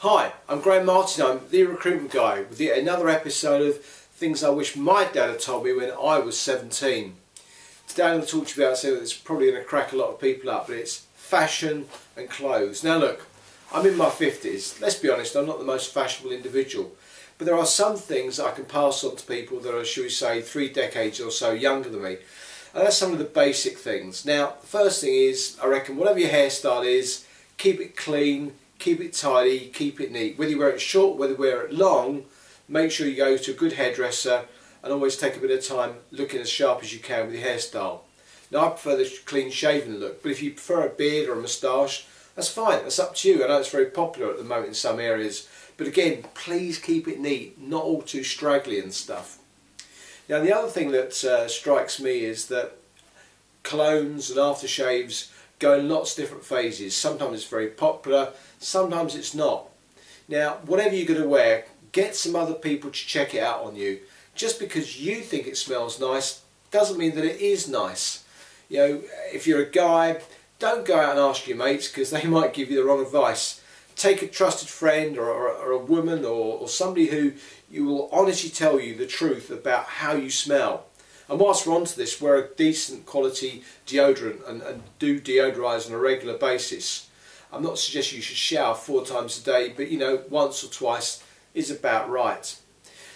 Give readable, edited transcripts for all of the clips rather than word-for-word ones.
Hi, I'm Graham Martin. I'm the Recruitment Guy with yet another episode of things I wish my dad had told me when I was 17. Today I'm going to talk to you about something that's probably going to crack a lot of people up, but it's fashion and clothes. Now look, I'm in my 50s. Let's be honest, I'm not the most fashionable individual, but there are some things that I can pass on to people that are, shall we say, 3 decades or so younger than me. And that's some of the basic things. Now, the first thing is, I reckon, whatever your hairstyle is, keep it clean, keep it tidy, keep it neat. Whether you wear it short, whether you wear it long, make sure you go to a good hairdresser and always take a bit of time looking as sharp as you can with your hairstyle. Now, I prefer the clean shaven look, but if you prefer a beard or a moustache, that's fine, that's up to you. I know it's very popular at the moment in some areas, but again, please keep it neat, not all too straggly and stuff. Now, the other thing that strikes me is that colognes and aftershaves go in lots of different phases. Sometimes it's very popular, sometimes it's not. Now, whatever you're going to wear, get some other people to check it out on you. Just because you think it smells nice doesn't mean that it is nice. You know, if you're a guy, don't go out and ask your mates because they might give you the wrong advice. Take a trusted friend or a woman or somebody who you will honestly tell you the truth about how you smell. And whilst we're onto this, wear a decent quality deodorant and do deodorise on a regular basis. I'm not suggesting you should shower 4 times a day, but you know, once or twice is about right.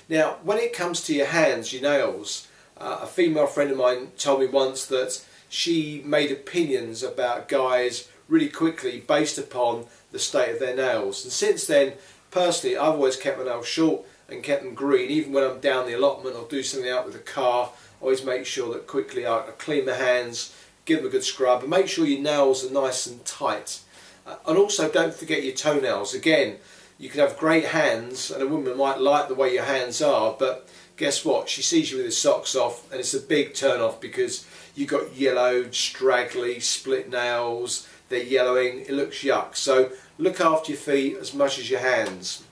Now, when it comes to your hands, your nails, a female friend of mine told me once that she made opinions about guys really quickly based upon the state of their nails. And since then, personally, I've always kept my nails short and kept them green. Even when I'm down the allotment or do something out with a car, always make sure that quickly I clean my hands, give them a good scrub, and make sure your nails are nice and tight. And also don't forget your toenails. Again, you can have great hands and a woman might like the way your hands are, but guess what? She sees you with your socks off and it's a big turn off because you've got yellowed, straggly, split nails, they're yellowing, it looks yuck. So look after your feet as much as your hands.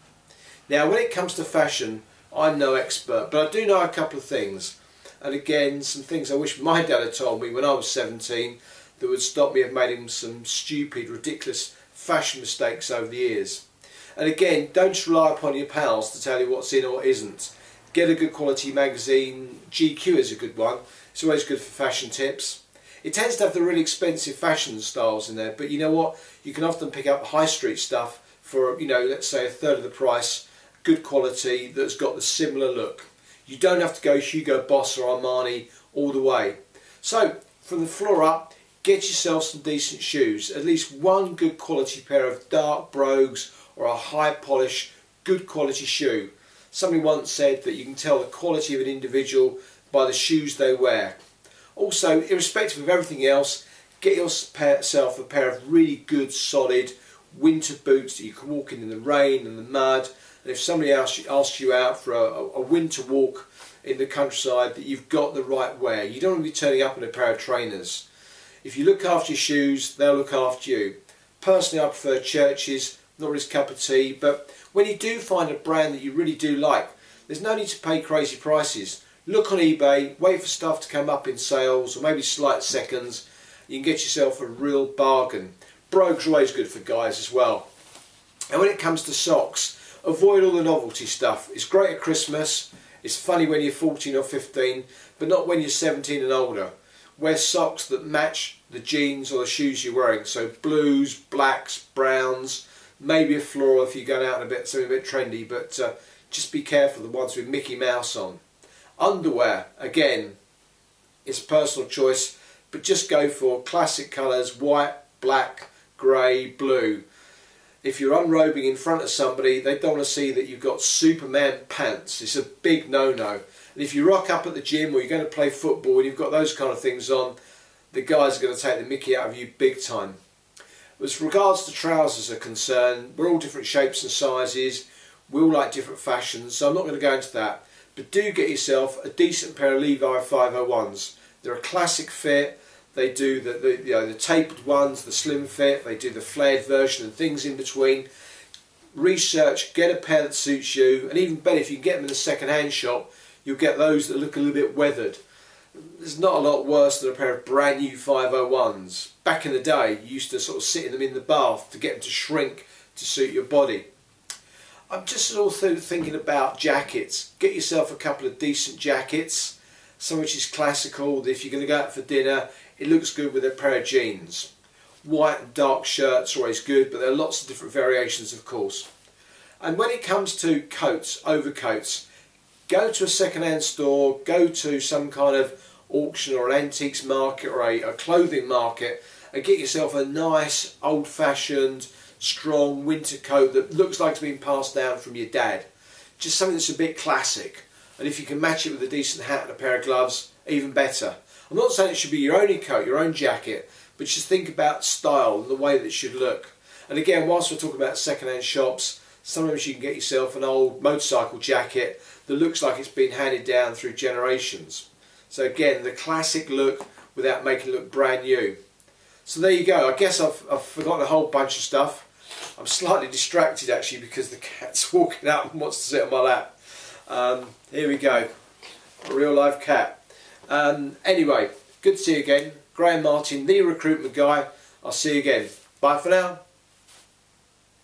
Now when it comes to fashion, I'm no expert, but I do know a couple of things. And again, some things I wish my dad had told me when I was 17 that would stop me from making some stupid, ridiculous fashion mistakes over the years. And again, don't just rely upon your pals to tell you what's in or isn't. Get a good quality magazine. GQ is a good one. It's always good for fashion tips. It tends to have the really expensive fashion styles in there, but you know what? You can often pick up high street stuff for, you know, let's say 1/3 of the price, good quality that's got the similar look. You don't have to go Hugo Boss or Armani all the way. So from the floor up, get yourself some decent shoes. At least one good quality pair of dark brogues or a high polish, good quality shoe. Somebody once said that you can tell the quality of an individual by the shoes they wear. Also, irrespective of everything else, get yourself a pair of really good solid winter boots that you can walk in the rain and the mud. And if somebody asks you out for a winter walk in the countryside, that you've got the right wear. You don't want to be turning up in a pair of trainers. If you look after your shoes, they'll look after you. Personally, I prefer Churches, not really his cup of tea, but when you do find a brand that you really do like, there's no need to pay crazy prices. Look on eBay, wait for stuff to come up in sales or maybe slight seconds. You can get yourself a real bargain. Brogues are always good for guys as well. And when it comes to socks, avoid all the novelty stuff. It's great at Christmas, it's funny when you're 14 or 15, but not when you're 17 and older. Wear socks that match the jeans or the shoes you're wearing. So blues, blacks, browns, maybe a floral if you're going out in something a bit trendy, but just be careful of the ones with Mickey Mouse on. Underwear, again, it's a personal choice, but just go for classic colours, white, black, grey, blue. If you're unrobing in front of somebody, they don't want to see that you've got Superman pants. It's a big no-no. And if you rock up at the gym or you're going to play football and you've got those kind of things on, the guys are going to take the mickey out of you big time. As regards to trousers are concerned, we're all different shapes and sizes. We all like different fashions, so I'm not going to go into that. But do get yourself a decent pair of Levi 501s. They're a classic fit. They do the tapered ones, the slim fit, they do the flared version and things in between. Research, get a pair that suits you, and even better if you can get them in a second-hand shop, you'll get those that look a little bit weathered. There's not a lot worse than a pair of brand new 501s. Back in the day, you used to sort of sit in them in the bath to get them to shrink to suit your body. I'm just also thinking about jackets. Get yourself a couple of decent jackets, some which is classical, that if you're going to go out for dinner, it looks good with a pair of jeans. White and dark shirts are always good, but there are lots of different variations, of course. And when it comes to coats, overcoats, go to a second-hand store, go to some kind of auction or an antiques market or a clothing market, and get yourself a nice old-fashioned strong winter coat that looks like it's been passed down from your dad. Just something that's a bit classic, and if you can match it with a decent hat and a pair of gloves, even better. I'm not saying it should be your only coat, your own jacket, but just think about style and the way that it should look. And again, whilst we're talking about second-hand shops, sometimes you can get yourself an old motorcycle jacket that looks like it's been handed down through generations. So again, the classic look without making it look brand new. So there you go. I guess I've forgotten a whole bunch of stuff. I'm slightly distracted actually because the cat's walking up and wants to sit on my lap. Here we go, a real live cat. Anyway, good to see you again. Graham Martin, the Recruitment Guy. I'll see you again. Bye for now.